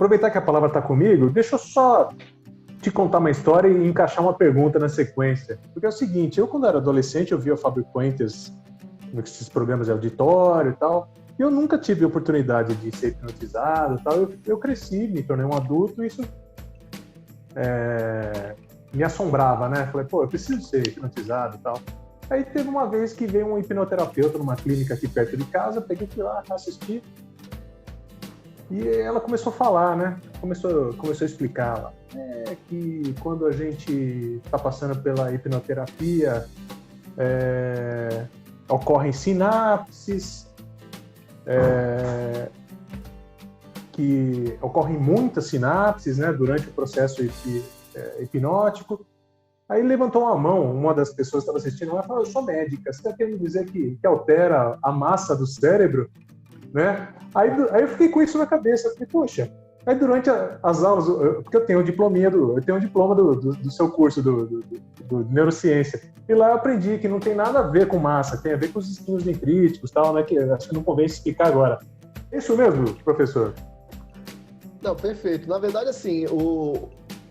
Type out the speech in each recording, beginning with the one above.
aproveitar que a palavra está comigo, deixa eu só te contar uma história e encaixar uma pergunta na sequência. Porque é o seguinte, eu quando era adolescente, eu via o Fábio Puentes nesses programas de auditório e tal, e eu nunca tive a oportunidade de ser hipnotizado e tal. Eu cresci, me tornei um adulto, e isso me assombrava, né? Falei, pô, eu preciso ser hipnotizado e tal. Aí teve uma vez que veio um hipnoterapeuta numa clínica aqui perto de casa, peguei fui lá assistir, e ela começou a falar, né? Começou a explicar lá. Que quando a gente está passando pela hipnoterapia, ocorrem sinapses, que ocorrem muitas sinapses, né, durante o processo hipnótico. Aí levantou uma mão, uma das pessoas que estava assistindo lá, e falou, eu sou médica, você está querendo dizer que altera a massa do cérebro? Né? Aí eu fiquei com isso na cabeça, eu falei, poxa, aí durante as aulas, porque eu tenho um diploma do seu curso do neurociência, e lá eu aprendi que não tem nada a ver com massa, tem a ver com os espinhos dendríticos, tal, né, que acho que não convém explicar agora. É isso mesmo, professor? Não, perfeito. Na verdade, assim,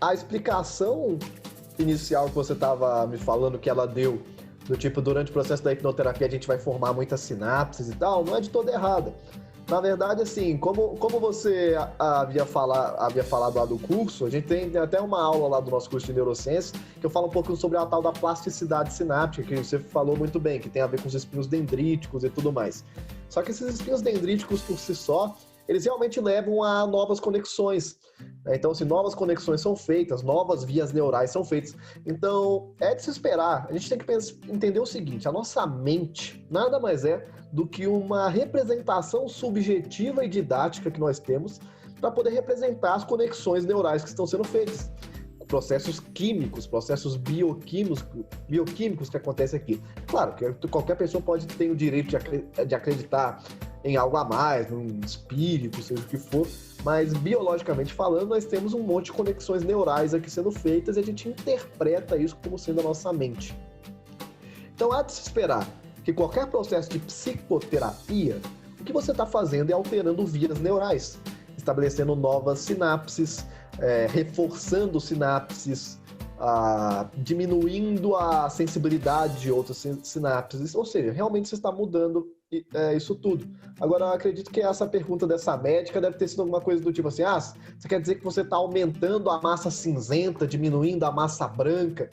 a explicação inicial que você estava me falando que ela deu, do tipo, durante o processo da hipnoterapia a gente vai formar muitas sinapses e tal, não é de toda errada. Na verdade, assim, como você havia falado lá do curso, a gente tem até uma aula lá do nosso curso de neurociência que eu falo um pouco sobre a tal da plasticidade sináptica, que você falou muito bem, que tem a ver com os espinhos dendríticos e tudo mais. Só que esses espinhos dendríticos por si só, eles realmente levam a novas conexões. Então, se novas conexões são feitas, novas vias neurais são feitas. Então, é de se esperar. A gente tem que entender o seguinte, a nossa mente nada mais é do que uma representação subjetiva e didática que nós temos para poder representar as conexões neurais que estão sendo feitas. Processos químicos, processos bioquímicos que acontecem aqui. Claro que qualquer pessoa pode ter o direito de acreditar em algo a mais, num espírito, seja o que for, mas biologicamente falando, nós temos um monte de conexões neurais aqui sendo feitas e a gente interpreta isso como sendo a nossa mente. Então, há de se esperar que qualquer processo de psicoterapia, o que você está fazendo é alterando vias neurais, estabelecendo novas sinapses, reforçando sinapses, diminuindo a sensibilidade de outras sinapses, ou seja, realmente você está mudando isso tudo. Agora, eu acredito que essa pergunta dessa médica deve ter sido alguma coisa do tipo assim, você quer dizer que você está aumentando a massa cinzenta, diminuindo a massa branca,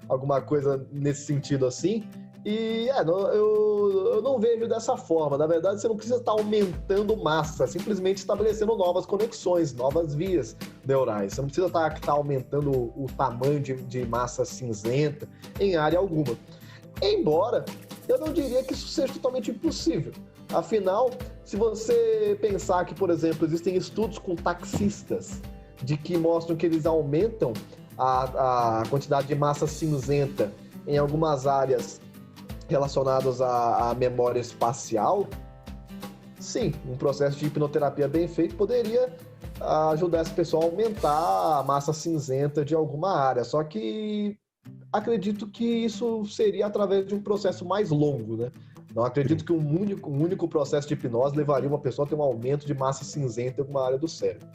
alguma coisa nesse sentido assim? E eu não vejo dessa forma. Na verdade, você não precisa estar aumentando massa, simplesmente estabelecendo novas conexões, novas vias neurais. Você não precisa estar aumentando o tamanho de massa cinzenta em área alguma. Embora eu não diria que isso seja totalmente impossível. Afinal, se você pensar que, por exemplo, existem estudos com taxistas de que mostram que eles aumentam a quantidade de massa cinzenta em algumas áreas relacionadas à memória espacial, sim, um processo de hipnoterapia bem feito poderia ajudar esse pessoal a aumentar a massa cinzenta de alguma área. Só que acredito que isso seria através de um processo mais longo, né? Não acredito que um único processo de hipnose levaria uma pessoa a ter um aumento de massa cinzenta em alguma área do cérebro.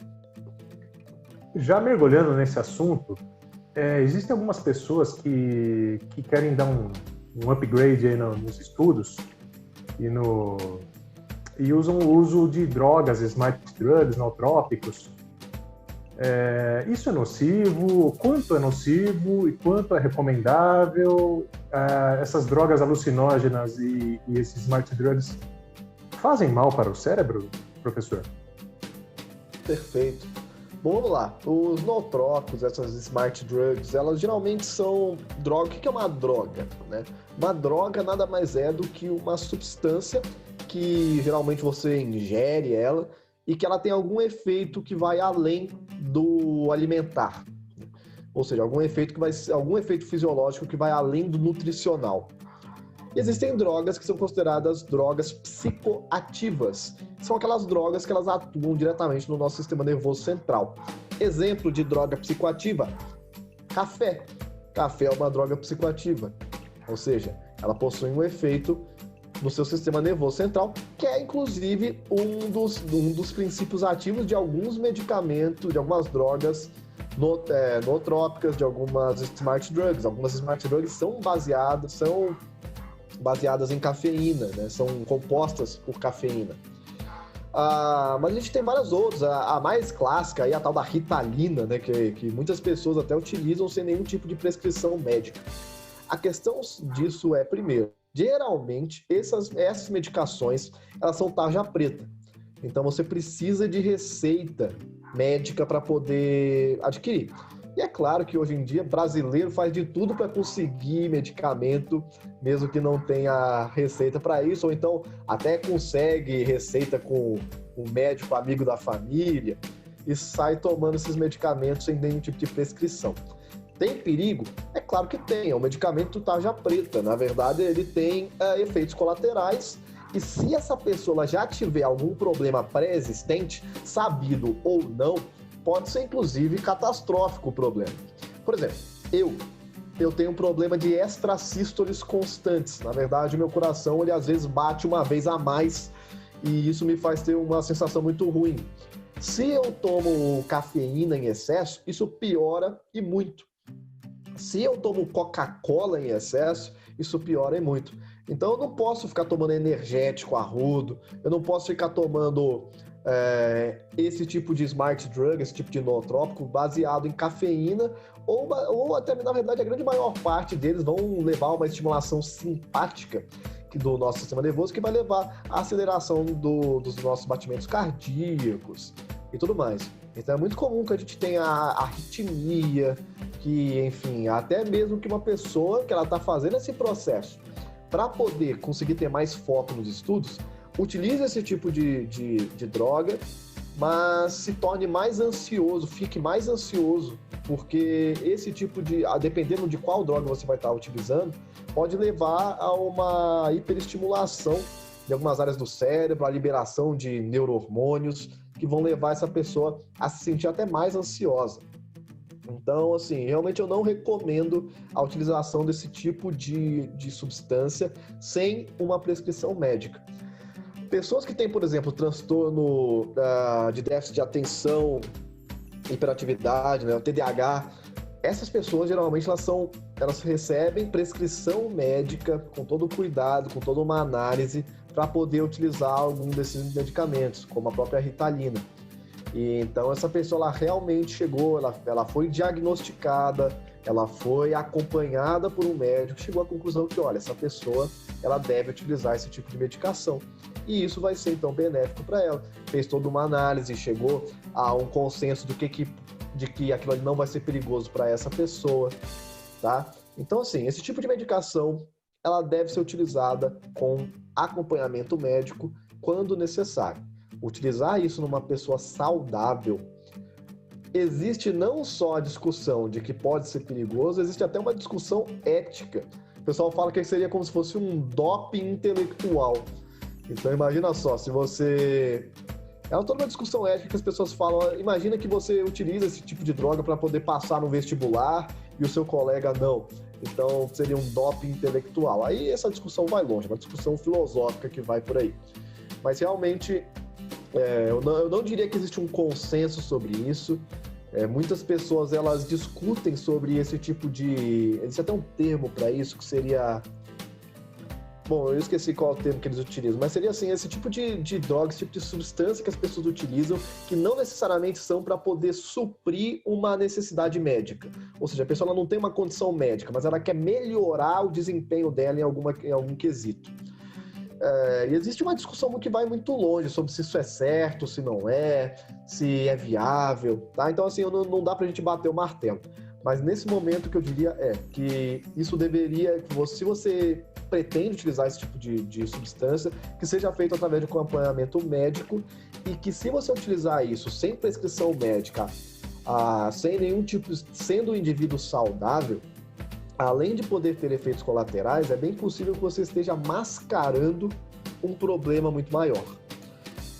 Já mergulhando nesse assunto, existem algumas pessoas que querem dar um upgrade aí nos estudos e usam o uso de drogas, smart drugs, nootrópicos. Isso é nocivo? Quanto é nocivo e quanto é recomendável? Essas drogas alucinógenas e esses smart drugs fazem mal para o cérebro, professor? Perfeito. Bom, vamos lá. Os nootrópicos, essas smart drugs, elas geralmente são drogas. O que é uma droga, né? Uma droga nada mais é do que uma substância que geralmente você ingere ela e que ela tem algum efeito que vai além do alimentar. Ou seja, algum efeito fisiológico que vai além do nutricional. E existem drogas que são consideradas drogas psicoativas. São aquelas drogas que elas atuam diretamente no nosso sistema nervoso central. Exemplo de droga psicoativa: café. Café é uma droga psicoativa. Ou seja, ela possui um efeito no seu sistema nervoso central, que é inclusive um dos princípios ativos de alguns medicamentos, de algumas drogas nootrópicas, de algumas smart drugs. Algumas smart drugs são baseadas em cafeína, né? São compostas por cafeína. Mas a gente tem várias outras. A mais clássica aí, a tal da Ritalina, né? Que muitas pessoas até utilizam sem nenhum tipo de prescrição médica. A questão disso é, primeiro, geralmente essas medicações, elas são tarja preta. Então você precisa de receita médica para poder adquirir. E é claro que hoje em dia brasileiro faz de tudo para conseguir medicamento, mesmo que não tenha receita para isso, ou então até consegue receita com um médico amigo da família e sai tomando esses medicamentos sem nenhum tipo de prescrição. Tem perigo? É claro que tem, é um medicamento tarja preta. Na verdade, ele tem efeitos colaterais, e se essa pessoa já tiver algum problema pré-existente, sabido ou não, pode ser inclusive catastrófico o problema. Por exemplo, eu tenho um problema de extrasístoles constantes. Na verdade, o meu coração ele às vezes bate uma vez a mais e isso me faz ter uma sensação muito ruim. Se eu tomo cafeína em excesso, isso piora e muito. Se eu tomo Coca-Cola em excesso, isso piora e muito. Então eu não posso ficar tomando energético arrudo, eu não posso ficar tomando esse tipo de smart drug, esse tipo de nootrópico baseado em cafeína, ou até, na verdade, a grande maior parte deles vão levar a uma estimulação simpática do nosso sistema nervoso, que vai levar à aceleração dos nossos batimentos cardíacos e tudo mais. Então é muito comum que a gente tenha arritmia, que, enfim, até mesmo que uma pessoa que ela está fazendo esse processo para poder conseguir ter mais foco nos estudos, utilize esse tipo de droga, mas se torne mais ansioso, fique mais ansioso, porque esse tipo dependendo de qual droga você vai estar utilizando, pode levar a uma hiperestimulação de algumas áreas do cérebro, a liberação de neurohormônios, que vão levar essa pessoa a se sentir até mais ansiosa. Então, assim, realmente eu não recomendo a utilização desse tipo de substância sem uma prescrição médica. Pessoas que têm, por exemplo, transtorno de déficit de atenção, hiperatividade, né, o TDAH, essas pessoas geralmente elas recebem prescrição médica com todo o cuidado, com toda uma análise para poder utilizar algum desses medicamentos, como a própria Ritalina. E então essa pessoa ela realmente chegou, ela foi diagnosticada, ela foi acompanhada por um médico, chegou à conclusão que, olha, essa pessoa ela deve utilizar esse tipo de medicação. E isso vai ser então benéfico para ela. Fez toda uma análise, chegou a um consenso de que aquilo ali não vai ser perigoso para essa pessoa, tá? Então, assim, esse tipo de medicação ela deve ser utilizada com acompanhamento médico quando necessário. Utilizar isso numa pessoa saudável, existe não só a discussão de que pode ser perigoso, existe até uma discussão ética. O pessoal fala que seria como se fosse um doping intelectual. Então imagina só, se você... É toda uma discussão ética que as pessoas falam, imagina que você utiliza esse tipo de droga para poder passar no vestibular e o seu colega não. Então seria um doping intelectual. Aí essa discussão vai longe, é uma discussão filosófica que vai por aí. Mas realmente... eu não diria que existe um consenso sobre isso. Muitas pessoas elas discutem sobre esse tipo de... Existe até um termo para isso que seria... Bom, eu esqueci qual é o termo que eles utilizam, mas seria assim, esse tipo de droga, esse tipo de substância que as pessoas utilizam, que não necessariamente são para poder suprir uma necessidade médica. Ou seja, a pessoa ela não tem uma condição médica, mas ela quer melhorar o desempenho dela em algum quesito. E existe uma discussão que vai muito longe sobre se isso é certo, se não é, se é viável, tá? Então, assim, não dá pra gente bater o martelo. Mas nesse momento o que eu diria é que isso deveria, se você pretende utilizar esse tipo de substância, que seja feito através de acompanhamento médico e que se você utilizar isso sem prescrição médica, sem nenhum tipo, sendo um indivíduo saudável, além de poder ter efeitos colaterais, é bem possível que você esteja mascarando um problema muito maior.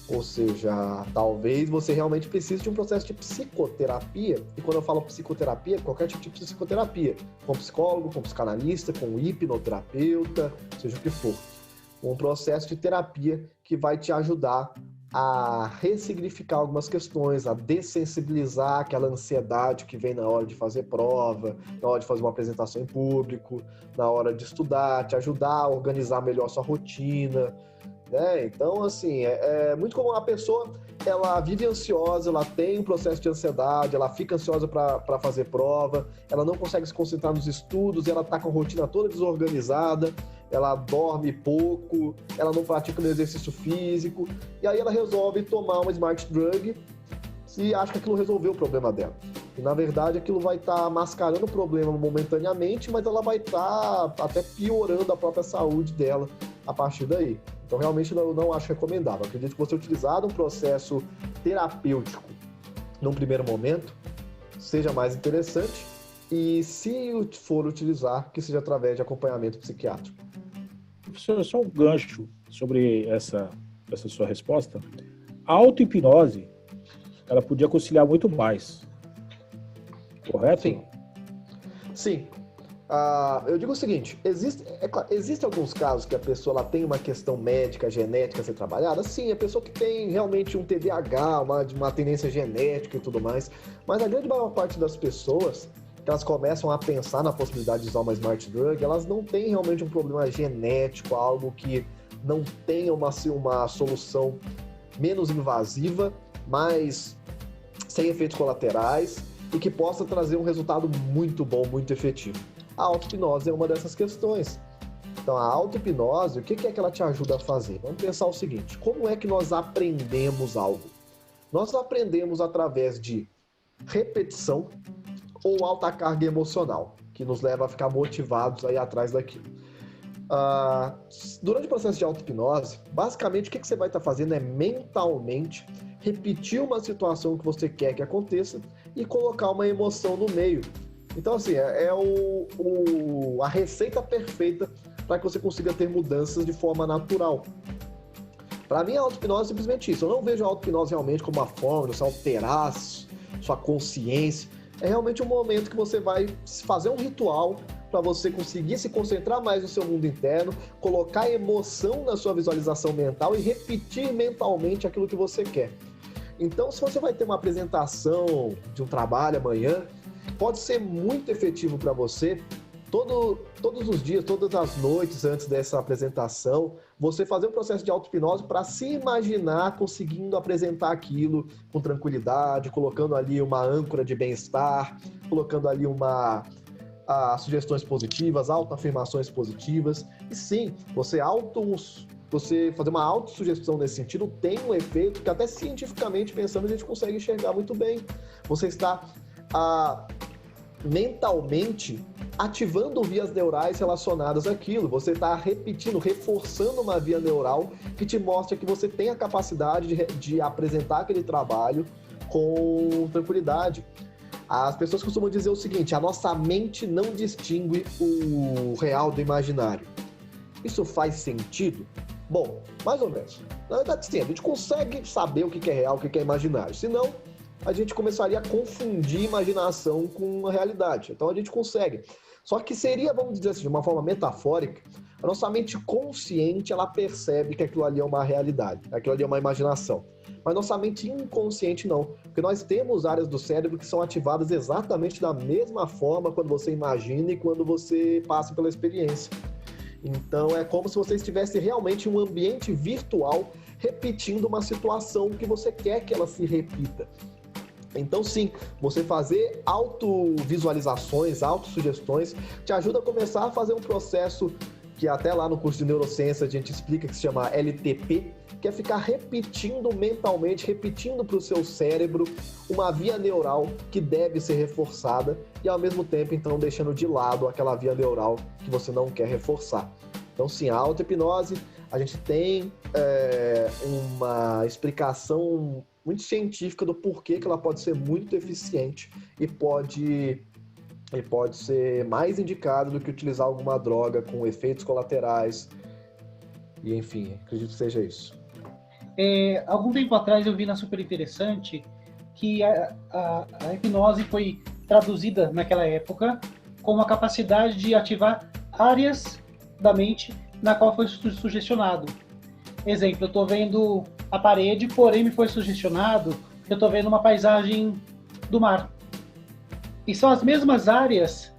Ou seja, talvez você realmente precise de um processo de psicoterapia, e quando eu falo psicoterapia, qualquer tipo de psicoterapia, com psicólogo, com psicanalista, com hipnoterapeuta, seja o que for. um processo de terapia que vai te ajudar a ressignificar algumas questões, a dessensibilizar aquela ansiedade que vem na hora de fazer prova, na hora de fazer uma apresentação em público, na hora de estudar, te ajudar a organizar melhor sua rotina, né? Então, assim, é muito comum a pessoa, ela vive ansiosa, ela tem um processo de ansiedade, ela fica ansiosa para fazer prova, ela não consegue se concentrar nos estudos, ela está com a rotina toda desorganizada, ela dorme pouco, ela não pratica no exercício físico, e aí ela resolve tomar uma smart drug e acha que aquilo resolveu o problema dela. E, na verdade, aquilo vai estar mascarando o problema momentaneamente, mas ela vai estar até piorando a própria saúde dela a partir daí. Então, realmente, eu não acho recomendável. Acredito que você utilizar um processo terapêutico num primeiro momento seja mais interessante e, se for utilizar, que seja através de acompanhamento psiquiátrico. Professor, só um gancho sobre essa sua resposta. A auto-hipnose, ela podia conciliar muito mais, correto? Sim. Sim. Eu digo o seguinte, existem alguns casos que a pessoa ela tem uma questão médica, genética a ser trabalhada. Sim, a pessoa que tem realmente um TDAH, uma tendência genética e tudo mais, mas a grande maior parte das pessoas que elas começam a pensar na possibilidade de usar uma smart drug, elas não têm realmente um problema genético, algo que não tenha uma solução menos invasiva, mas sem efeitos colaterais e que possa trazer um resultado muito bom, muito efetivo. A auto-hipnose é uma dessas questões. Então, a auto-hipnose, o que é que ela te ajuda a fazer? Vamos pensar o seguinte, como é que nós aprendemos algo? Nós aprendemos através de repetição ou alta carga emocional, que nos leva a ficar motivados aí atrás daquilo. Durante o processo de auto-hipnose, basicamente o que você vai estar fazendo é mentalmente repetir uma situação que você quer que aconteça e colocar uma emoção no meio. Então, assim, a receita perfeita para que você consiga ter mudanças de forma natural. Para mim, a auto-hipnose é simplesmente isso. Eu não vejo a auto-hipnose realmente como uma forma de você alterar sua consciência. É realmente um momento que você vai fazer um ritual para você conseguir se concentrar mais no seu mundo interno, colocar emoção na sua visualização mental e repetir mentalmente aquilo que você quer. Então, se você vai ter uma apresentação de um trabalho amanhã, pode ser muito efetivo para você, todos os dias, todas as noites antes dessa apresentação, você fazer um processo de auto-hipnose para se imaginar conseguindo apresentar aquilo com tranquilidade, colocando ali uma âncora de bem-estar, colocando ali sugestões positivas, autoafirmações positivas. E sim, você fazer uma autossugestão nesse sentido tem um efeito que até cientificamente pensando a gente consegue enxergar muito bem. Você está mentalmente ativando vias neurais relacionadas àquilo. Você está repetindo, reforçando uma via neural que te mostra que você tem a capacidade de apresentar aquele trabalho com tranquilidade. As pessoas costumam dizer o seguinte, a nossa mente não distingue o real do imaginário. Isso faz sentido? Bom, mais ou menos. Na verdade, sim, a gente consegue saber o que é real, o que é imaginário. Senão, a gente começaria a confundir imaginação com a realidade. Então, a gente consegue. Só que seria, vamos dizer assim, de uma forma metafórica, a nossa mente consciente, ela percebe que aquilo ali é uma realidade, aquilo ali é uma imaginação. Mas nossa mente inconsciente não, porque nós temos áreas do cérebro que são ativadas exatamente da mesma forma quando você imagina e quando você passa pela experiência. Então é como se você estivesse realmente em um ambiente virtual repetindo uma situação que você quer que ela se repita. Então sim, você fazer autovisualizações, autossugestões, te ajuda a começar a fazer um processo que até lá no curso de neurociência a gente explica, que se chama LTP, que é ficar repetindo mentalmente, repetindo para o seu cérebro uma via neural que deve ser reforçada e ao mesmo tempo então deixando de lado aquela via neural que você não quer reforçar. Então sim, a auto-hipnose, a gente tem uma explicação muito científica do porquê que ela pode ser muito eficiente e pode ser mais indicada do que utilizar alguma droga com efeitos colaterais. E enfim, acredito que seja isso. Algum tempo atrás eu vi na Super Interessante que a hipnose foi traduzida naquela época como a capacidade de ativar áreas da mente na qual foi sugestionado. Exemplo, eu estou vendo a parede, porém me foi sugestionado que eu estou vendo uma paisagem do mar. E são as mesmas áreas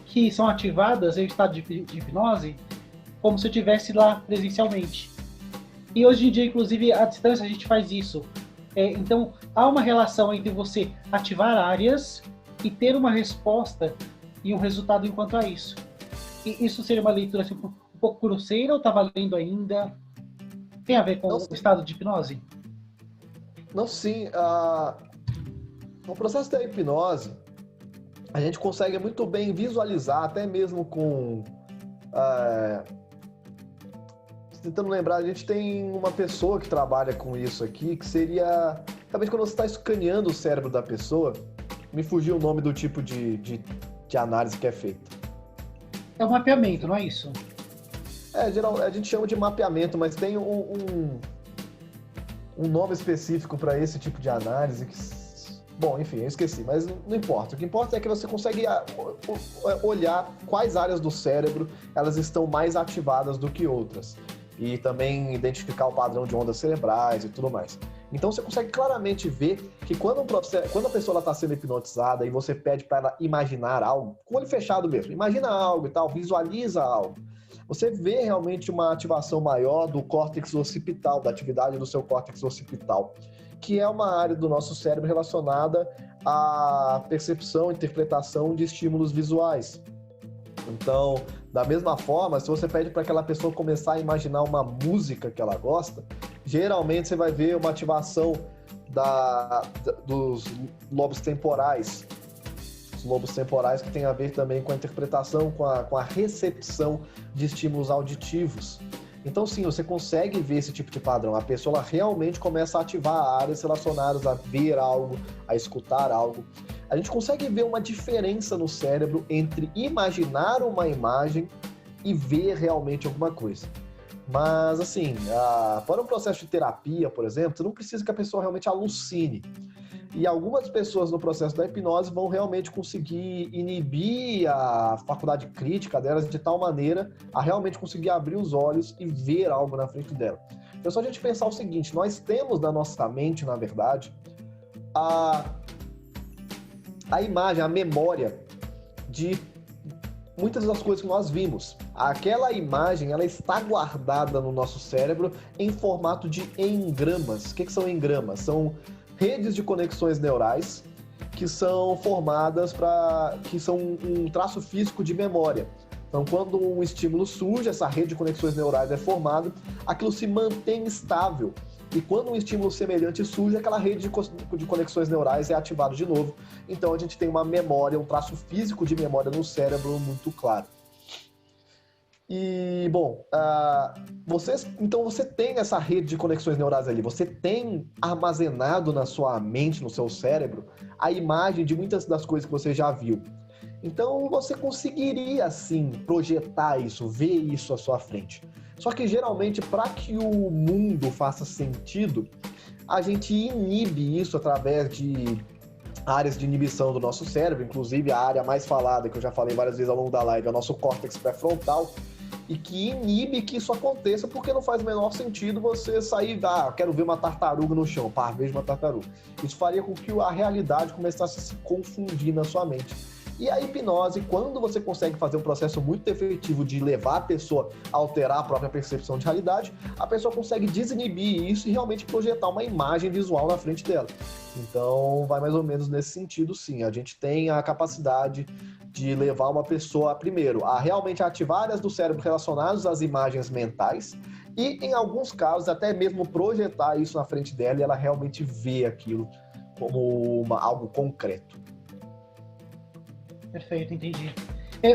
que são ativadas em estado de hipnose, como se eu estivesse lá presencialmente. E hoje em dia, inclusive, à distância, a gente faz isso. Então, há uma relação entre você ativar áreas e ter uma resposta e um resultado enquanto a isso. E isso seria uma leitura assim, um pouco grosseira ou está valendo ainda? Tem a ver com o estado de hipnose? Não, sim. No processo da hipnose, a gente consegue muito bem visualizar, até mesmo com... tentando lembrar, a gente tem uma pessoa que trabalha com isso aqui, que seria... Talvez quando você está escaneando o cérebro da pessoa, me fugiu o nome do tipo de análise que é feita. É o mapeamento, não é isso? Geral, a gente chama de mapeamento, mas tem um nome específico para esse tipo de análise que... Bom, enfim, eu esqueci, mas não importa. O que importa é que você consegue olhar quais áreas do cérebro elas estão mais ativadas do que outras. E também identificar o padrão de ondas cerebrais e tudo mais. Então você consegue claramente ver que quando a pessoa está sendo hipnotizada e você pede para ela imaginar algo, com o olho fechado mesmo, imagina algo e tal, visualiza algo, você vê realmente uma ativação maior do córtex occipital, da atividade do seu córtex occipital, que é uma área do nosso cérebro relacionada à percepção e interpretação de estímulos visuais. Então, da mesma forma, se você pede para aquela pessoa começar a imaginar uma música que ela gosta, geralmente você vai ver uma ativação dos lobos temporais. Os lobos temporais que tem a ver também com a interpretação, com a recepção de estímulos auditivos. Então, sim, você consegue ver esse tipo de padrão. A pessoa ela realmente começa a ativar áreas relacionadas a ver algo, a escutar algo. A gente consegue ver uma diferença no cérebro entre imaginar uma imagem e ver realmente alguma coisa. Mas, assim, para um processo de terapia, por exemplo, você não precisa que a pessoa realmente alucine. E algumas pessoas no processo da hipnose vão realmente conseguir inibir a faculdade crítica delas de tal maneira a realmente conseguir abrir os olhos e ver algo na frente dela. Então, é só a gente pensar o seguinte, nós temos na nossa mente, na verdade, a imagem, a memória de muitas das coisas que nós vimos. Aquela imagem, ela está guardada no nosso cérebro em formato de engramas. O que são engramas? São redes de conexões neurais que são formadas que são um traço físico de memória. Então, quando um estímulo surge, essa rede de conexões neurais é formada, aquilo se mantém estável. E quando um estímulo semelhante surge, aquela rede de conexões neurais é ativada de novo. Então, a gente tem uma memória, um traço físico de memória no cérebro muito claro. E, bom, então você tem essa rede de conexões neurais ali, você tem armazenado na sua mente, no seu cérebro, a imagem de muitas das coisas que você já viu. Então você conseguiria, sim, projetar isso, ver isso à sua frente. Só que, geralmente, para que o mundo faça sentido, a gente inibe isso através de áreas de inibição do nosso cérebro, inclusive a área mais falada, que eu já falei várias vezes ao longo da live, é o nosso córtex pré-frontal, e que inibe que isso aconteça, porque não faz o menor sentido você sair quero ver uma tartaruga no chão, vejo uma tartaruga. Isso faria com que a realidade começasse a se confundir na sua mente. E a hipnose, quando você consegue fazer um processo muito efetivo de levar a pessoa a alterar a própria percepção de realidade, a pessoa consegue desinibir isso e realmente projetar uma imagem visual na frente dela. Então, vai mais ou menos nesse sentido, sim. A gente tem a capacidade de levar uma pessoa, primeiro, a realmente ativar áreas do cérebro relacionadas às imagens mentais e, em alguns casos, até mesmo projetar isso na frente dela e ela realmente vê aquilo como algo concreto. Perfeito, entendi.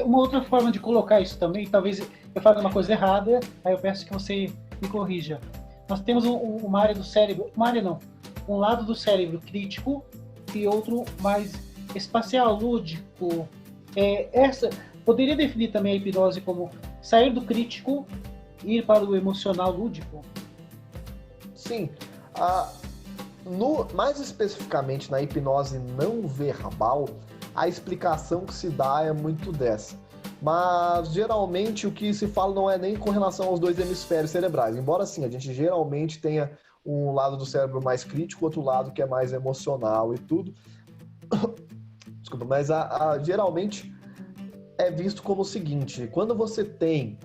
Uma outra forma de colocar isso também, talvez eu fale uma coisa errada, aí eu peço que você me corrija. Nós temos uma área do cérebro, um lado do cérebro crítico e outro mais espacial, lúdico. Poderia definir também a hipnose como sair do crítico e ir para o emocional lúdico? Sim. Mais especificamente na hipnose não verbal, a explicação que se dá é muito dessa. Mas geralmente o que se fala não é nem com relação aos dois hemisférios cerebrais. Embora sim, a gente geralmente tenha um lado do cérebro mais crítico, outro lado que é mais emocional e tudo. Desculpa, mas geralmente é visto como o seguinte: quando você tem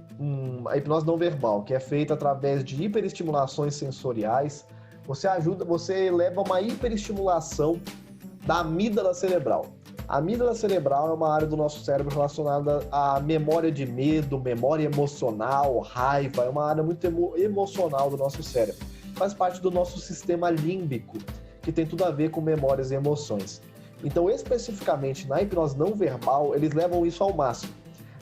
a hipnose não verbal, que é feita através de hiperestimulações sensoriais, você leva uma hiperestimulação da amígdala cerebral. A amígdala cerebral é uma área do nosso cérebro relacionada à memória de medo, memória emocional, raiva, é uma área muito emocional do nosso cérebro. Faz parte do nosso sistema límbico, que tem tudo a ver com memórias e emoções. Então, especificamente na hipnose não verbal, eles levam isso ao máximo,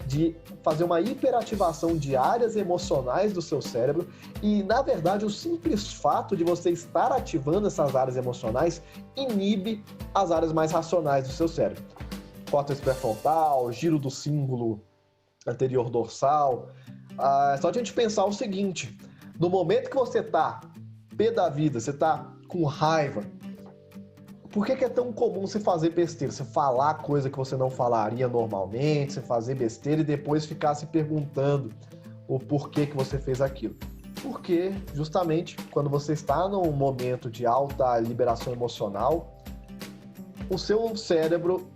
de fazer uma hiperativação de áreas emocionais do seu cérebro e, na verdade, o simples fato de você estar ativando essas áreas emocionais inibe as áreas mais racionais do seu cérebro. Córtex pré-frontal, giro do símbolo anterior dorsal. É só a gente pensar o seguinte: no momento que você está pé da vida, você está com raiva, por que é tão comum você fazer besteira? Você falar coisa que você não falaria normalmente, você fazer besteira e depois ficar se perguntando o porquê que você fez aquilo. Porque, justamente, quando você está num momento de alta liberação emocional, o seu cérebro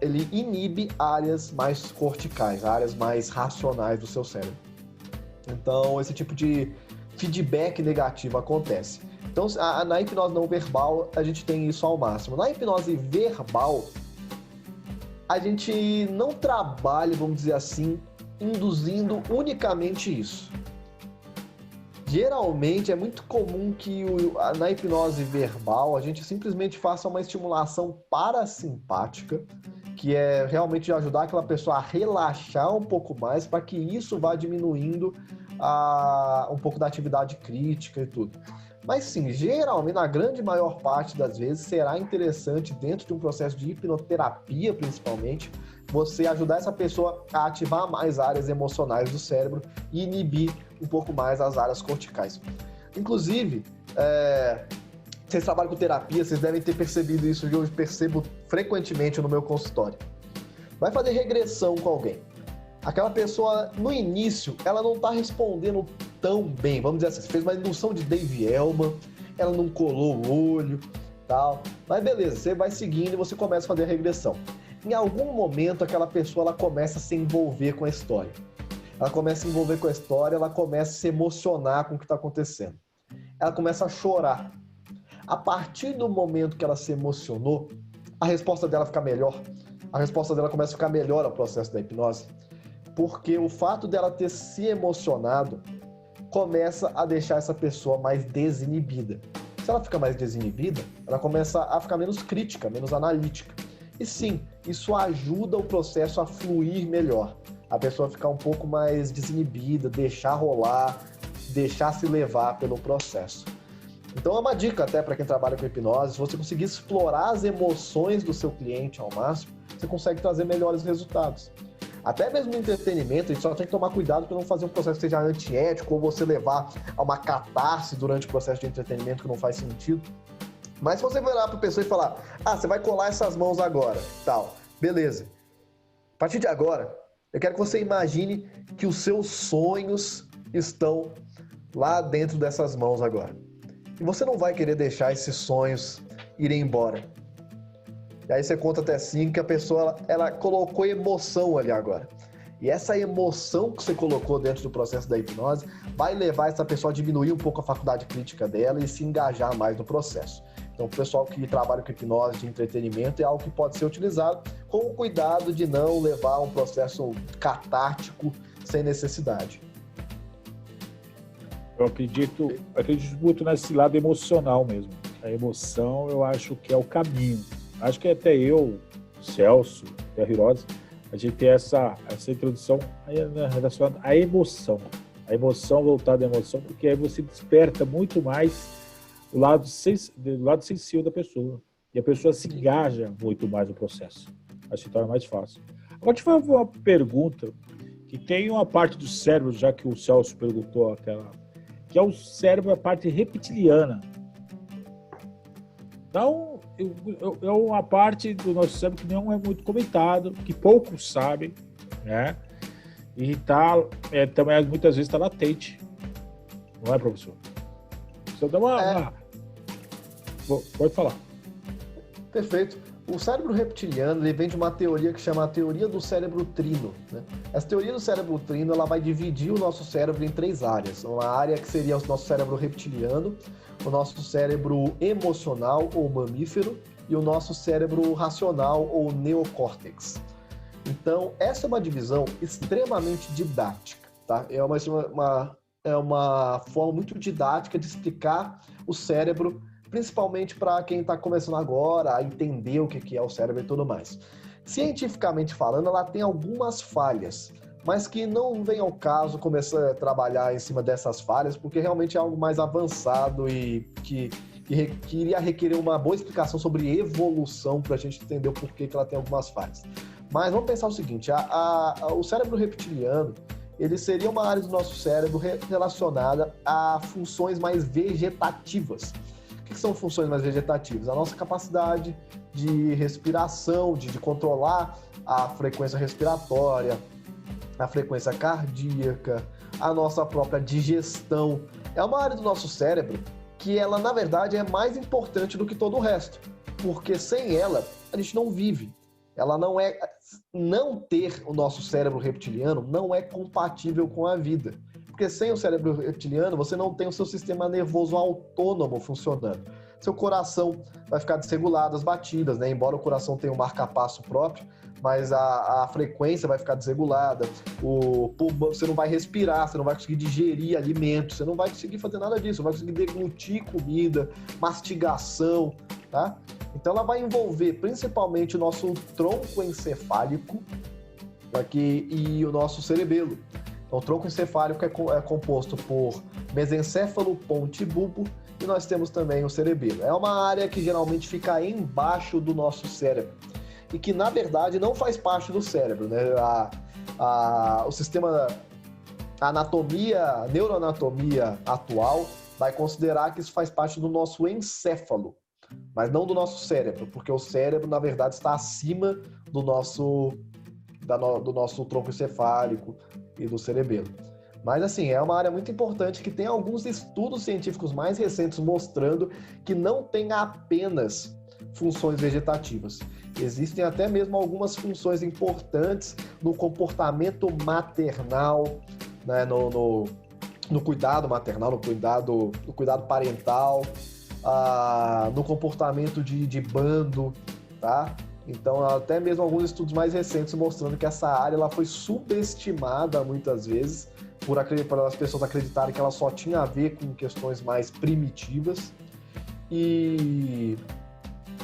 ele inibe áreas mais corticais, áreas mais racionais do seu cérebro. Então, esse tipo de feedback negativo acontece. Então, na hipnose não verbal, a gente tem isso ao máximo. Na hipnose verbal, a gente não trabalha, vamos dizer assim, induzindo unicamente isso. Geralmente, é muito comum que na hipnose verbal, a gente simplesmente faça uma estimulação parasimpática, que é realmente ajudar aquela pessoa a relaxar um pouco mais, para que isso vá diminuindo um pouco da atividade crítica e tudo. Mas sim, geralmente, na grande maior parte das vezes, será interessante, dentro de um processo de hipnoterapia, principalmente, você ajudar essa pessoa a ativar mais áreas emocionais do cérebro e inibir um pouco mais as áreas corticais. Inclusive, vocês trabalham com terapia, vocês devem ter percebido isso, eu percebo frequentemente no meu consultório. Vai fazer regressão com alguém. Aquela pessoa, no início, ela não está respondendo tão bem. Vamos dizer assim, você fez uma indução de Dave Elman, ela não colou o olho, tal. Mas beleza, você vai seguindo e você começa a fazer a regressão. Em algum momento, aquela pessoa ela começa a se envolver com a história. Ela começa a se envolver com a história, ela começa a se emocionar com o que está acontecendo. Ela começa a chorar. A partir do momento que ela se emocionou, a resposta dela fica melhor. A resposta dela começa a ficar melhor ao processo da hipnose. Porque o fato dela ter se emocionado começa a deixar essa pessoa mais desinibida. Se ela fica mais desinibida, ela começa a ficar menos crítica, menos analítica. E sim, isso ajuda o processo a fluir melhor. A pessoa ficar um pouco mais desinibida, deixar rolar, deixar se levar pelo processo. Então é uma dica até para quem trabalha com hipnose: se você conseguir explorar as emoções do seu cliente ao máximo, você consegue trazer melhores resultados. Até mesmo no entretenimento, a gente só tem que tomar cuidado para não fazer um processo que seja antiético ou você levar a uma catarse durante o processo de entretenimento que não faz sentido. Mas se você virar para a pessoa e falar: você vai colar essas mãos agora, tal, beleza. A partir de agora, eu quero que você imagine que os seus sonhos estão lá dentro dessas mãos agora. E você não vai querer deixar esses sonhos irem embora. E aí você conta até 5 que a pessoa ela colocou emoção ali agora. E essa emoção que você colocou dentro do processo da hipnose vai levar essa pessoa a diminuir um pouco a faculdade crítica dela e se engajar mais no processo. Então, o pessoal que trabalha com hipnose de entretenimento é algo que pode ser utilizado com o cuidado de não levar um processo catártico sem necessidade. Eu acredito muito nesse lado emocional mesmo. A emoção, eu acho que é o caminho. Acho que até eu, Celso, até a Hirose, a gente tem essa introdução relacionada à emoção. A emoção, voltada à emoção, porque aí você desperta muito mais o lado sensível da pessoa. E a pessoa se engaja muito mais no processo. Acho que torna mais fácil. Agora, te fazer uma pergunta, que tem uma parte do cérebro, já que o Celso perguntou aquela, que é o cérebro, a parte reptiliana. Então, é uma parte do nosso cérebro que não é muito comentado, que poucos sabem, né? E também muitas vezes está latente. Não é, professor? Só dá Pode falar. Perfeito. O cérebro reptiliano ele vem de uma teoria que chama a teoria do cérebro trino, né? Essa teoria do cérebro trino ela vai dividir o nosso cérebro em 3 áreas. Uma área que seria o nosso cérebro reptiliano, o nosso cérebro emocional ou mamífero e o nosso cérebro racional ou neocórtex. Então, essa é uma divisão extremamente didática, tá? É uma forma muito didática de explicar o cérebro, principalmente para quem está começando agora a entender o que é o cérebro e tudo mais. Cientificamente falando, ela tem algumas falhas, mas que não vem ao caso começar a trabalhar em cima dessas falhas, porque realmente é algo mais avançado e que iria requerer uma boa explicação sobre evolução para a gente entender o porquê que ela tem algumas falhas. Mas vamos pensar o seguinte, o cérebro reptiliano, ele seria uma área do nosso cérebro relacionada a funções mais vegetativas. O que são funções mais vegetativas? A nossa capacidade de respiração, de controlar a frequência respiratória, a frequência cardíaca, a nossa própria digestão. É uma área do nosso cérebro que ela, na verdade, é mais importante do que todo o resto, porque sem ela, a gente não vive. Ela não ter o nosso cérebro reptiliano não é compatível com a vida. Porque sem o cérebro reptiliano, você não tem o seu sistema nervoso autônomo funcionando. Seu coração vai ficar desregulado, as batidas, né? Embora o coração tenha um marca-passo próprio, mas a frequência vai ficar desregulada, você não vai respirar, você não vai conseguir digerir alimentos, você não vai conseguir fazer nada disso, você vai conseguir deglutir comida, mastigação, tá? Então ela vai envolver principalmente o nosso tronco encefálico e o nosso cerebelo. Então, o tronco encefálico é composto por mesencéfalo, ponte e bulbo, e nós temos também o cerebelo. É uma área que geralmente fica embaixo do nosso cérebro e que, na verdade, não faz parte do cérebro, né? O sistema, a neuroanatomia atual vai considerar que isso faz parte do nosso encéfalo, mas não do nosso cérebro, porque o cérebro, na verdade, está acima do nosso tronco encefálico e do cerebelo. Mas, assim, é uma área muito importante que tem alguns estudos científicos mais recentes mostrando que não tem apenas funções vegetativas. Existem até mesmo algumas funções importantes no comportamento maternal, né, no cuidado maternal, no cuidado parental, no comportamento de bando, tá? Então, até mesmo alguns estudos mais recentes mostrando que essa área ela foi subestimada muitas vezes por as pessoas acreditarem que ela só tinha a ver com questões mais primitivas e,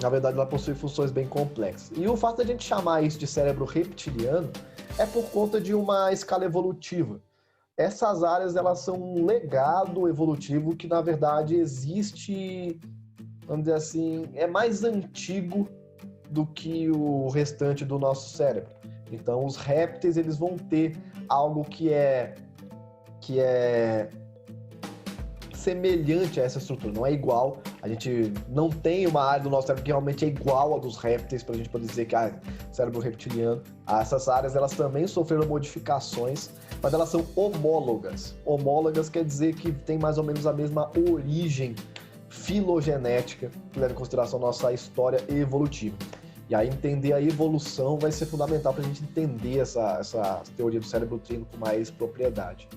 na verdade, ela possui funções bem complexas. E o fato de a gente chamar isso de cérebro reptiliano é por conta de uma escala evolutiva. Essas áreas elas são um legado evolutivo que, na verdade, existe, vamos dizer assim, é mais antigo do que o restante do nosso cérebro. Então, os répteis eles vão ter algo que é semelhante a essa estrutura, não é igual. A gente não tem uma área do nosso cérebro que realmente é igual a dos répteis para a gente poder dizer que cérebro reptiliano. Essas áreas elas também sofreram modificações, mas elas são homólogas. Homólogas quer dizer que tem mais ou menos a mesma origem filogenética, que leva em consideração a nossa história evolutiva. E aí entender a evolução vai ser fundamental para a gente entender essa teoria do cérebro trino com mais propriedade.